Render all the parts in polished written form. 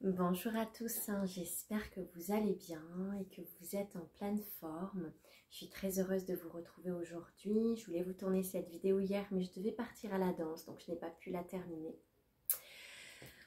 Bonjour à tous, j'espère que vous allez bien et que vous êtes en pleine forme. Je suis très heureuse de vous retrouver aujourd'hui. Je voulais vous tourner cette vidéo hier, mais je devais partir à la danse, donc je n'ai pas pu la terminer.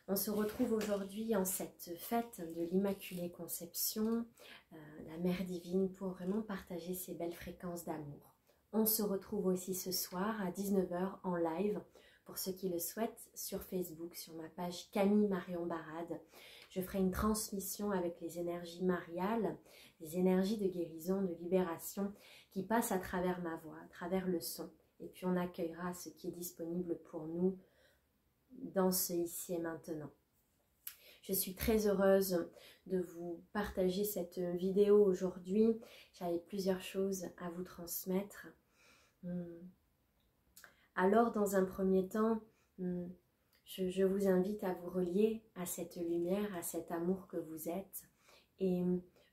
On se retrouve aujourd'hui en cette fête de l'Immaculée Conception, la Mère Divine, pour vraiment partager ces belles fréquences d'amour. On se retrouve aussi ce soir à 19 h en live, pour ceux qui le souhaitent, sur Facebook, sur ma page Camille Marion Barade. Je ferai une transmission avec les énergies mariales, les énergies de guérison, de libération qui passent à travers ma voix, à travers le son. Et puis on accueillera ce qui est disponible pour nous dans ce ici et maintenant. Je suis très heureuse de vous partager cette vidéo aujourd'hui. J'avais plusieurs choses à vous transmettre. Alors, dans un premier temps, je vous invite à vous relier à cette lumière, à cet amour que vous êtes. Et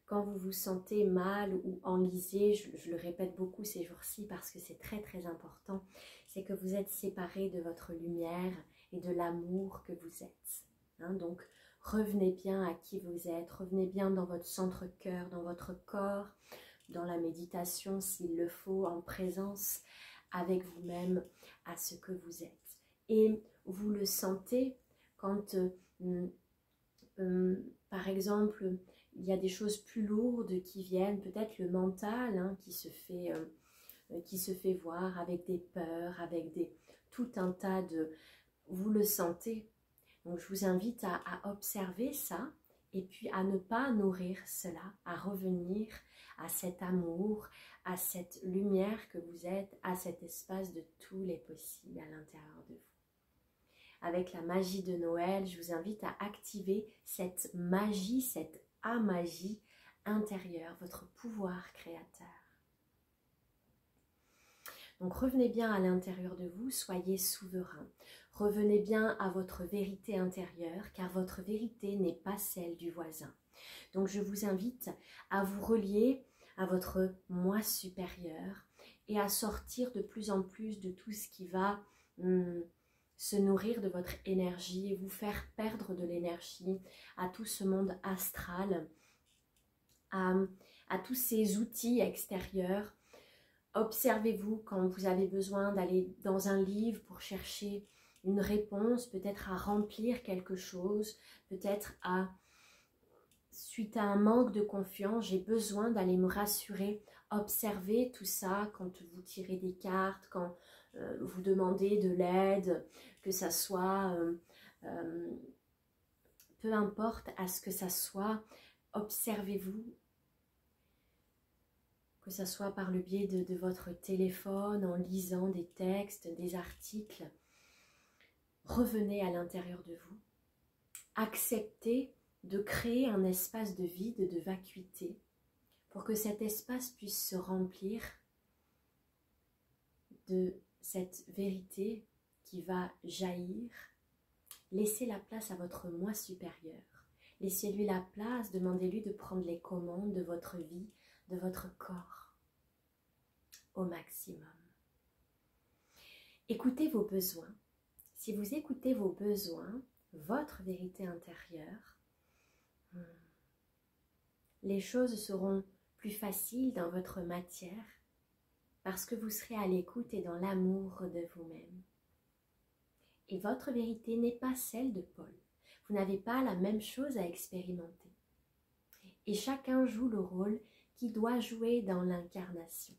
quand vous vous sentez mal ou enlisé, je le répète beaucoup ces jours-ci parce que c'est très très important, c'est que vous êtes séparés de votre lumière et de l'amour que vous êtes. Donc, revenez bien à qui vous êtes, revenez bien dans votre centre-cœur, dans votre corps, dans la méditation s'il le faut, en présence avec vous-même, à ce que vous êtes. Et vous le sentez quand, par exemple, il y a des choses plus lourdes qui viennent, peut-être le mental qui se fait voir avec des peurs, avec tout un tas de... Vous le sentez. Donc je vous invite à observer ça et puis à ne pas nourrir cela, à revenir à cet amour, à cette lumière que vous êtes, à cet espace de tous les possibles à l'intérieur de vous. Avec la magie de Noël, je vous invite à activer cette magie, cette amagie intérieure, votre pouvoir créateur. Donc revenez bien à l'intérieur de vous, soyez souverain. Revenez bien à votre vérité intérieure, car votre vérité n'est pas celle du voisin. Donc je vous invite à vous relier à votre moi supérieur et à sortir de plus en plus de tout ce qui va se nourrir de votre énergie et vous faire perdre de l'énergie à tout ce monde astral, à tous ces outils extérieurs. Observez-vous quand vous avez besoin d'aller dans un livre pour chercher une réponse, peut-être à remplir quelque chose, peut-être suite à un manque de confiance, j'ai besoin d'aller me rassurer. Observez tout ça quand vous tirez des cartes, quand vous demandez de l'aide, que ça soit, peu importe à ce que ça soit, observez-vous. Que ce soit par le biais de votre téléphone, en lisant des textes, des articles. Revenez à l'intérieur de vous. Acceptez de créer un espace de vide, de vacuité, pour que cet espace puisse se remplir de cette vérité qui va jaillir. Laissez la place à votre moi supérieur. Laissez-lui la place, demandez-lui de prendre les commandes de votre vie, de votre corps, au maximum. Écoutez vos besoins. Si vous écoutez vos besoins, votre vérité intérieure, les choses seront plus faciles dans votre matière parce que vous serez à l'écoute et dans l'amour de vous-même. Et votre vérité n'est pas celle de Paul. Vous n'avez pas la même chose à expérimenter. Et chacun joue le rôle qu'il doit jouer dans l'incarnation.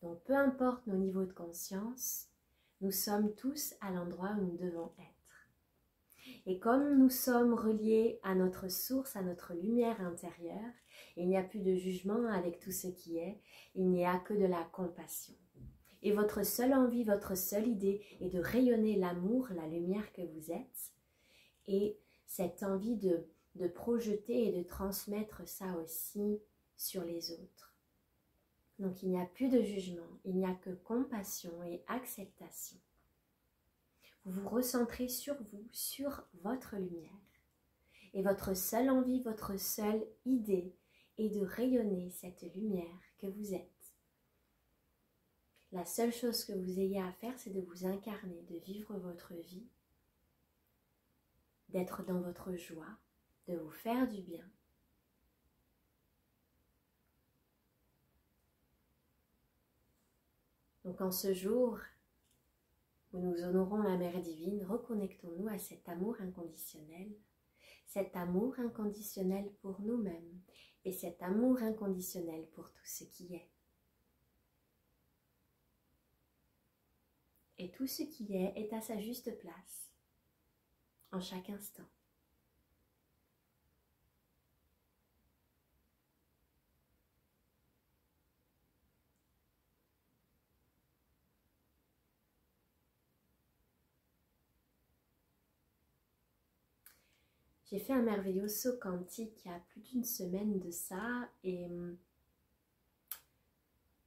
Donc peu importe nos niveaux de conscience, nous sommes tous à l'endroit où nous devons être. Et comme nous sommes reliés à notre source, à notre lumière intérieure, il n'y a plus de jugement avec tout ce qui est, il n'y a que de la compassion. Et votre seule envie, votre seule idée est de rayonner l'amour, la lumière que vous êtes, et cette envie de projeter et de transmettre ça aussi sur les autres. Donc il n'y a plus de jugement, il n'y a que compassion et acceptation. Vous vous recentrez sur vous, sur votre lumière. Et votre seule envie, votre seule idée est de rayonner cette lumière que vous êtes. La seule chose que vous ayez à faire, c'est de vous incarner, de vivre votre vie, d'être dans votre joie, de vous faire du bien. Donc en ce jour où nous honorons la Mère divine, reconnectons-nous à cet amour inconditionnel pour nous-mêmes et cet amour inconditionnel pour tout ce qui est. Et tout ce qui est à sa juste place, en chaque instant. J'ai fait un merveilleux saut quantique il y a plus d'une semaine de ça et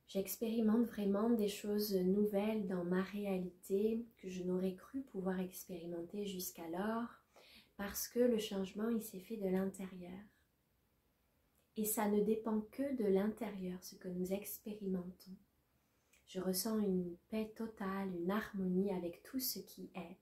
j'expérimente vraiment des choses nouvelles dans ma réalité que je n'aurais cru pouvoir expérimenter jusqu'alors parce que le changement il s'est fait de l'intérieur. Et ça ne dépend que de l'intérieur, ce que nous expérimentons. Je ressens une paix totale, une harmonie avec tout ce qui est.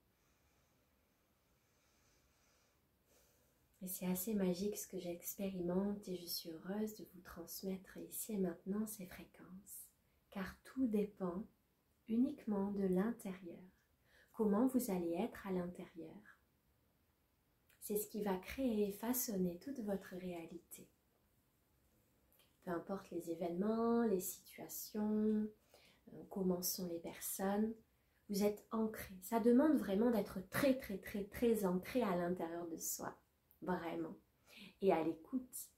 Et c'est assez magique ce que j'expérimente et je suis heureuse de vous transmettre ici et maintenant ces fréquences. Car tout dépend uniquement de l'intérieur. Comment vous allez être à l'intérieur. C'est ce qui va créer et façonner toute votre réalité. Peu importe les événements, les situations, comment sont les personnes, vous êtes ancré. Ça demande vraiment d'être très très très très ancré à l'intérieur de soi. Vraiment. Et à l'écoute.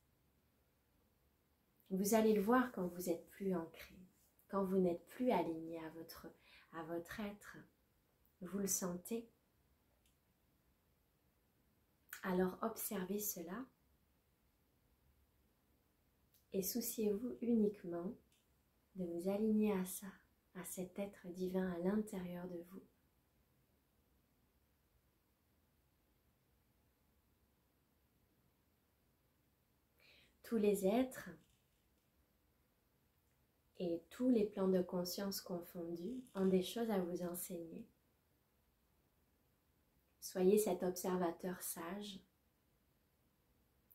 Vous allez le voir quand vous n'êtes plus ancré, quand vous n'êtes plus aligné à votre être. Vous le sentez. Alors observez cela et souciez-vous uniquement de vous aligner à ça, à cet être divin à l'intérieur de vous. Tous les êtres et tous les plans de conscience confondus ont des choses à vous enseigner. Soyez cet observateur sage.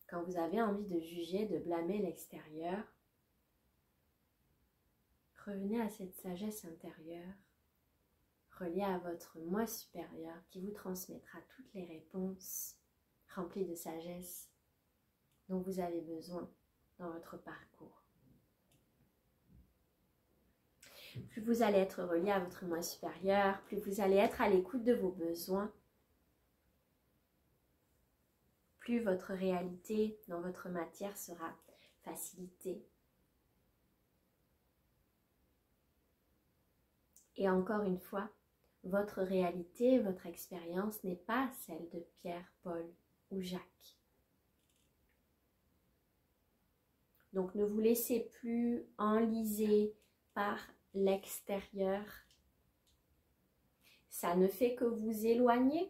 Quand vous avez envie de juger, de blâmer l'extérieur, revenez à cette sagesse intérieure, reliée à votre moi supérieur qui vous transmettra toutes les réponses remplies de sagesse dont vous avez besoin dans votre parcours. Plus vous allez être relié à votre moi supérieur, plus vous allez être à l'écoute de vos besoins, plus votre réalité dans votre matière sera facilitée. Et encore une fois, votre réalité, votre expérience n'est pas celle de Pierre, Paul ou Jacques. Donc ne vous laissez plus enliser par l'extérieur. Ça ne fait que vous éloigner.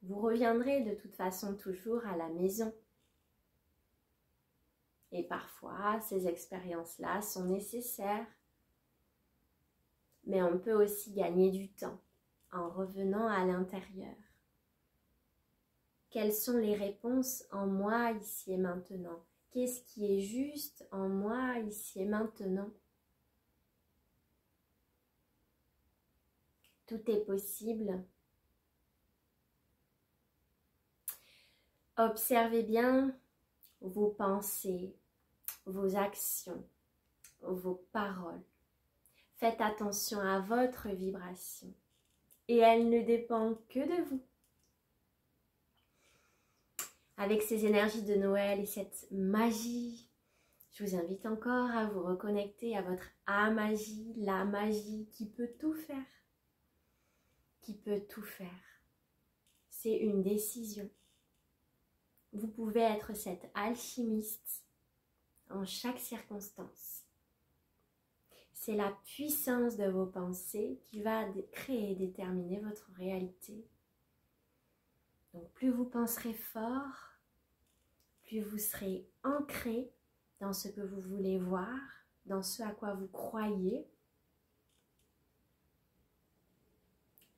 Vous reviendrez de toute façon toujours à la maison. Et parfois, ces expériences-là sont nécessaires. Mais on peut aussi gagner du temps en revenant à l'intérieur. Quelles sont les réponses en moi ici et maintenant? Qu'est-ce qui est juste en moi ici et maintenant? Tout est possible. Observez bien vos pensées, vos actions, vos paroles. Faites attention à votre vibration et elle ne dépend que de vous. Avec ces énergies de Noël et cette magie, je vous invite encore à vous reconnecter à votre magie, la magie qui peut tout faire. Qui peut tout faire. C'est une décision. Vous pouvez être cet alchimiste en chaque circonstance. C'est la puissance de vos pensées qui va créer et déterminer votre réalité. Donc plus vous penserez fort, plus vous serez ancré dans ce que vous voulez voir, dans ce à quoi vous croyez,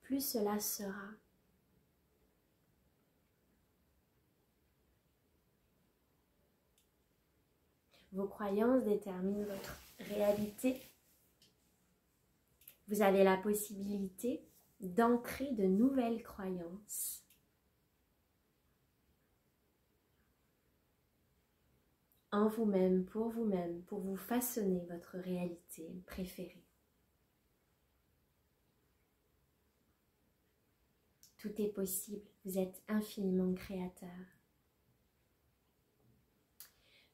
plus cela sera. Vos croyances déterminent votre réalité. Vous avez la possibilité d'ancrer de nouvelles croyances. En vous-même, pour vous façonner votre réalité préférée. Tout est possible, vous êtes infiniment créateur.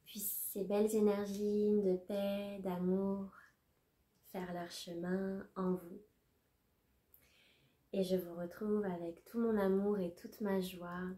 Puis ces belles énergies de paix, d'amour, faire leur chemin en vous. Et je vous retrouve avec tout mon amour et toute ma joie